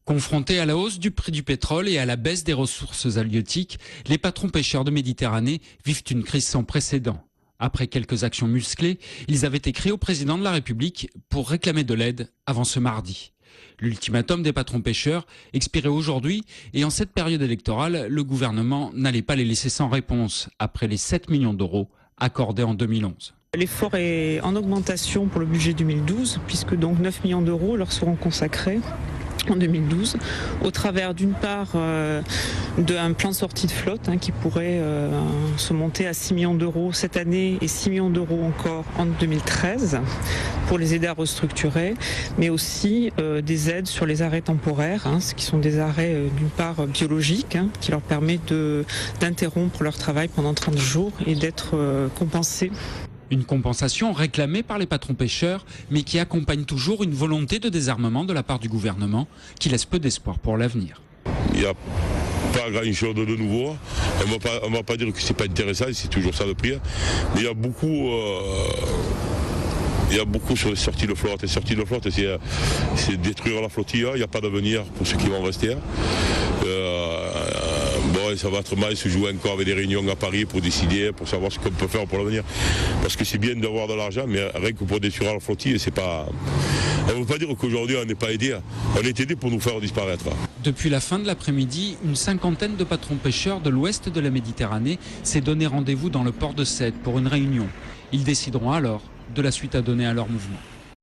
Confrontés à la hausse du prix du pétrole et à la baisse des ressources halieutiques, les patrons pêcheurs de Méditerranée vivent une crise sans précédent. Après quelques actions musclées, ils avaient écrit au président de la République pour réclamer de l'aide avant ce mardi. L'ultimatum des patrons pêcheurs expirait aujourd'hui et en cette période électorale, le gouvernement n'allait pas les laisser sans réponse après les 7 millions d'euros accordés en 2011. L'effort est en augmentation pour le budget 2012 puisque donc 9 millions d'euros leur seront consacrés en 2012, au travers d'une part d'un plan de sortie de flotte qui pourrait se monter à 6 millions d'euros cette année et 6 millions d'euros encore en 2013 pour les aider à restructurer, mais aussi des aides sur les arrêts temporaires, ce qui sont des arrêts d'une part biologiques qui leur permet d'interrompre leur travail pendant 30 jours et d'être compensés. Une compensation réclamée par les patrons pêcheurs, mais qui accompagne toujours une volonté de désarmement de la part du gouvernement, qui laisse peu d'espoir pour l'avenir. Il n'y a pas grand-chose de nouveau. On ne va pas dire que c'est pas intéressant, c'est toujours ça le prix. Mais il y a beaucoup sur les sorties de flotte. Les sorties de flotte, c'est détruire la flottille. Il n'y a pas d'avenir pour ceux qui vont rester. Ça va être mal se jouer encore avec des réunions à Paris pour décider, pour savoir ce qu'on peut faire pour l'avenir. Parce que c'est bien d'avoir de l'argent, mais rien que pour détruire la flottille, c'est pas. On ne veut pas dire qu'aujourd'hui on n'est pas aidé. On est aidé pour nous faire disparaître. Depuis la fin de l'après-midi, une cinquantaine de patrons pêcheurs de l'ouest de la Méditerranée s'est donné rendez-vous dans le port de Sète pour une réunion. Ils décideront alors de la suite à donner à leur mouvement.